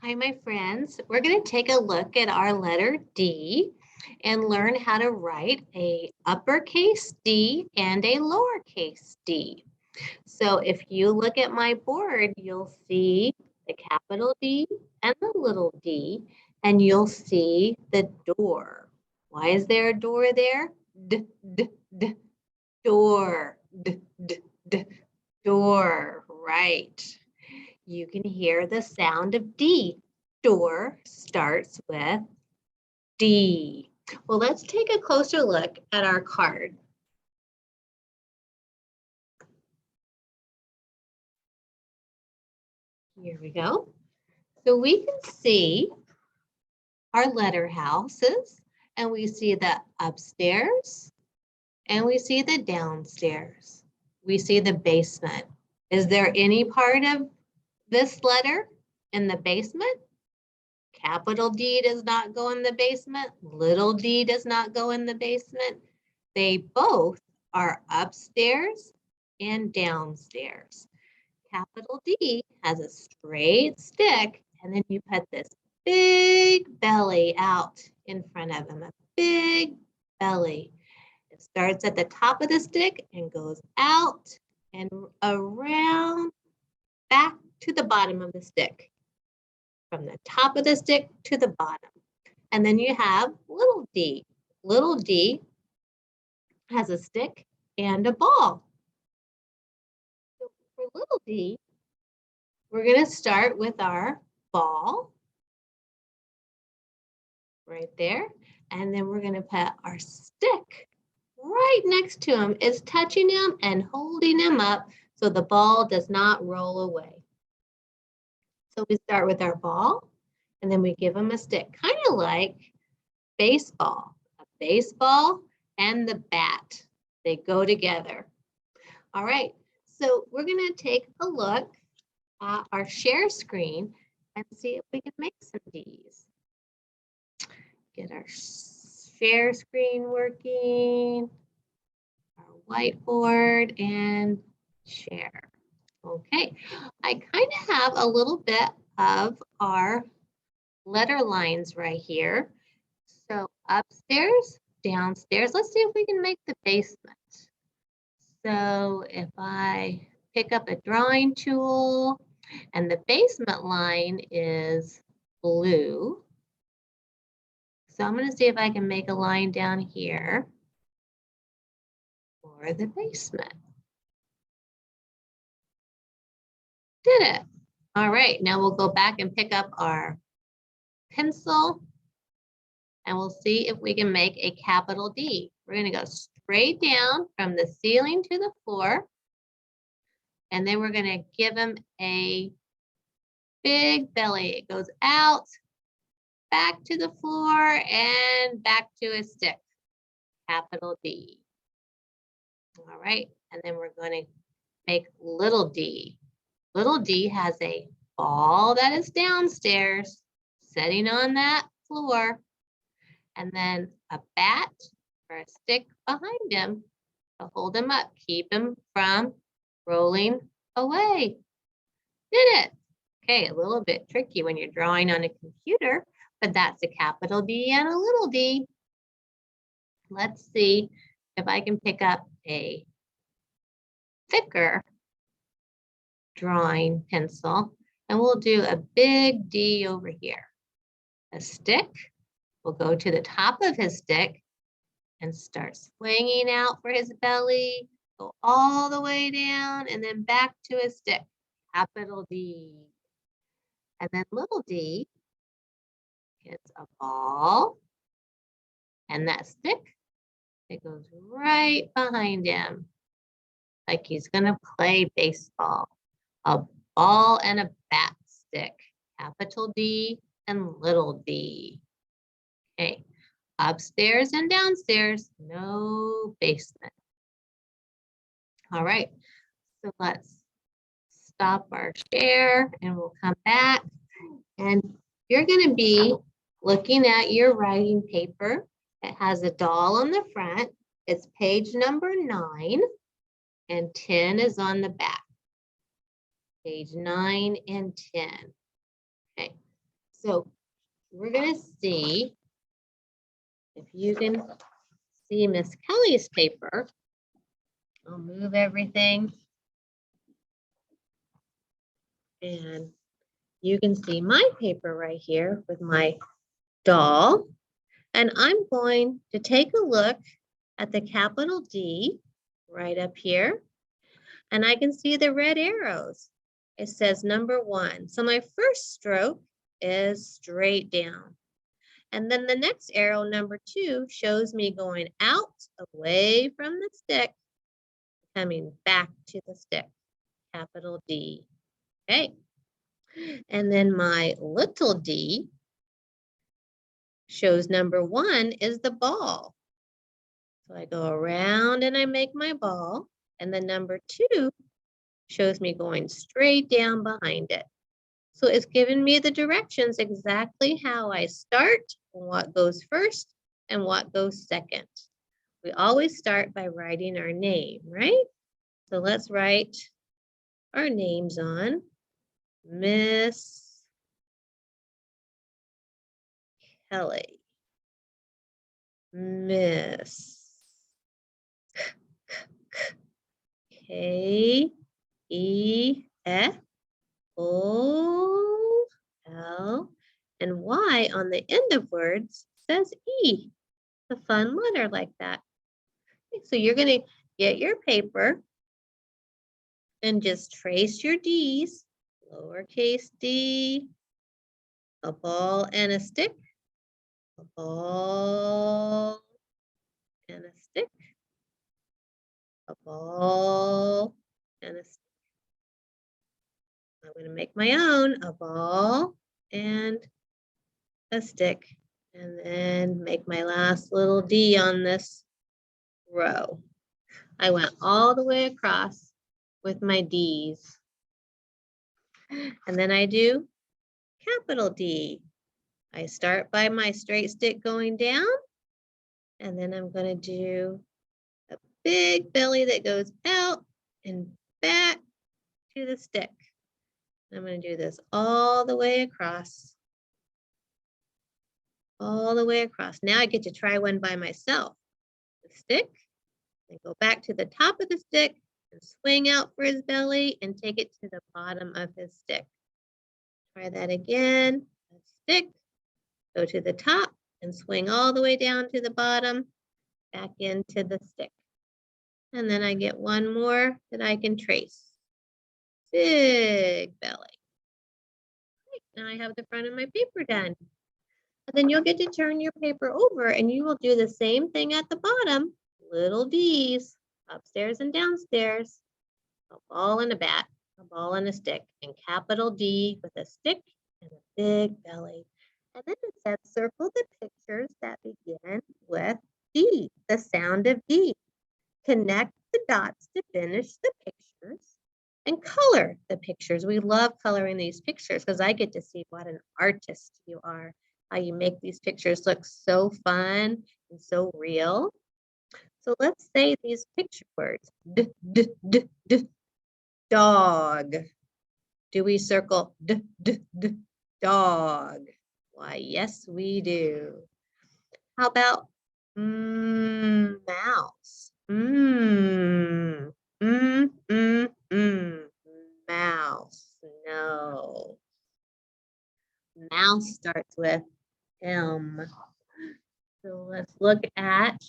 Hi, my friends. We're going to take a look at our letter D and learn how to write a uppercase D and a lowercase d. So if you look at my board, you'll see the capital D and the little d, and you'll see the door. Why is there a door there? D, d, d, door, d, d, d, door, right. You can hear the sound of D. Door starts with D. Well, let's take a closer look at our card. Here we go. So we can see our letter houses, and we see the upstairs, and we see the downstairs. We see the basement. Is there any part of this letter in the basement? Capital D does not go in the basement. Little d does not go in the basement. They both are upstairs and downstairs. Capital D has a straight stick, and then you put this big belly out in front of him, a big belly. It starts at the top of the stick and goes out and around back to the bottom of the stick. From the top of the stick to the bottom. And then you have little d. Little d has a stick and a ball. So for little d, we're going to start with our ball right there. And then we're going to put our stick right next to him. It's touching him and holding him up so the ball does not roll away. So we start with our ball, and then we give him a stick, kind of like baseball. A baseball and the bat, they go together. All right, so we're going to take a look at our share screen and see if we can make some Ds. Get our share screen working, our whiteboard, and share. Okay, I kind of have a little bit of our letter lines right here. So upstairs, downstairs, let's see if we can make the basement. So if I pick up a drawing tool and the basement line is blue. So I'm going to see if I can make a line down here for the basement. Did it. All right, now we'll go back and pick up our pencil and we'll see if we can make a capital D. We're going to go straight down from the ceiling to the floor. And then we're going to give him a big belly. It goes out, back to the floor, and back to a stick. Capital D. All right, and then we're going to make little d. Little d has a ball that is downstairs, sitting on that floor, and then a bat or a stick behind him to hold him up, keep him from rolling away. Did it. Okay, a little bit tricky when you're drawing on a computer, but that's a capital D and a little d. Let's see if I can pick up a thicker drawing pencil, and we'll do a big D over here. A stick will go to the top of his stick and start swinging out for his belly, go all the way down and then back to his stick, capital D. And then little d gets a ball, and that stick, it goes right behind him, like he's gonna play baseball. A ball and a bat stick, capital D and little d. Okay, upstairs and downstairs, no basement. All right, so let's stop our share and we'll come back. And you're going to be looking at your writing paper. It has a doll on the front. It's page number 9 and 10 is on the back. Page 9 and 10. Okay, So we're going to see if you can see Miss Kelly's paper. I'll move everything. And you can see my paper right here with my doll. And I'm going to take a look at the capital D right up here. And I can see the red arrows. It says number 1. So my first stroke is straight down. And then the next arrow, number 2, shows me going out away from the stick, coming back to the stick, capital D. Okay. And then my little d shows number 1 is the ball. So I go around and I make my ball. And then number 2 shows me going straight down behind it. So it's given me the directions exactly how I start, what goes first, and what goes second. We always start by writing our name, right? So let's write our names on. Miss Kelly. Miss K-E-F-O-L, and Y on the end of words says E, a fun letter like that. Okay, so you're going to get your paper and just trace your D's, lowercase d, a ball and a stick, a ball and a stick, a ball and a stick. I'm going to make my own, a ball and a stick, and then make my last little D on this row. I went all the way across with my D's. And then I do capital D. I start by my straight stick going down, and then I'm going to do a big belly that goes out and back to the stick. I'm going to do this all the way across. All the way across. Now I get to try one by myself. The stick, and go back to the top of the stick and swing out for his belly and take it to the bottom of his stick. Try that again. A stick, go to the top and swing all the way down to the bottom, back into the stick. And then I get one more that I can trace. Big belly. Now I have the front of my paper done. And then you'll get to turn your paper over and you will do the same thing at the bottom. Little D's, upstairs and downstairs. A ball and a bat, a ball and a stick, and capital D with a stick and a big belly. And then it says circle the pictures that begin with D, the sound of D. Connect the dots to finish the pictures and color the pictures. We love coloring these pictures because I get to see what an artist you are, how you make these pictures look so fun and so real. So let's say these picture words. Dog. Do we circle dog? Why, yes, we do. How about mouse? Mouse. No. Mouse starts with M. So let's look at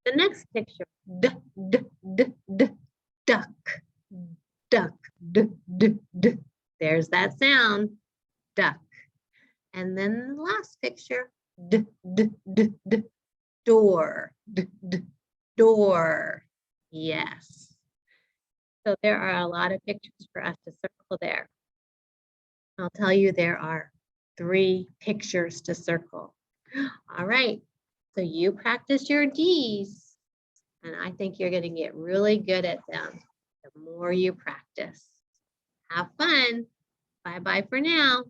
the next picture. Duck. Duck. There's that sound. Duck. And then the last picture. Door. Door. Yes. So there are a lot of pictures for us to circle there. I'll tell you there are 3 pictures to circle. All right. So you practice your D's, and I think you're going to get really good at them the more you practice. Have fun. Bye-bye for now.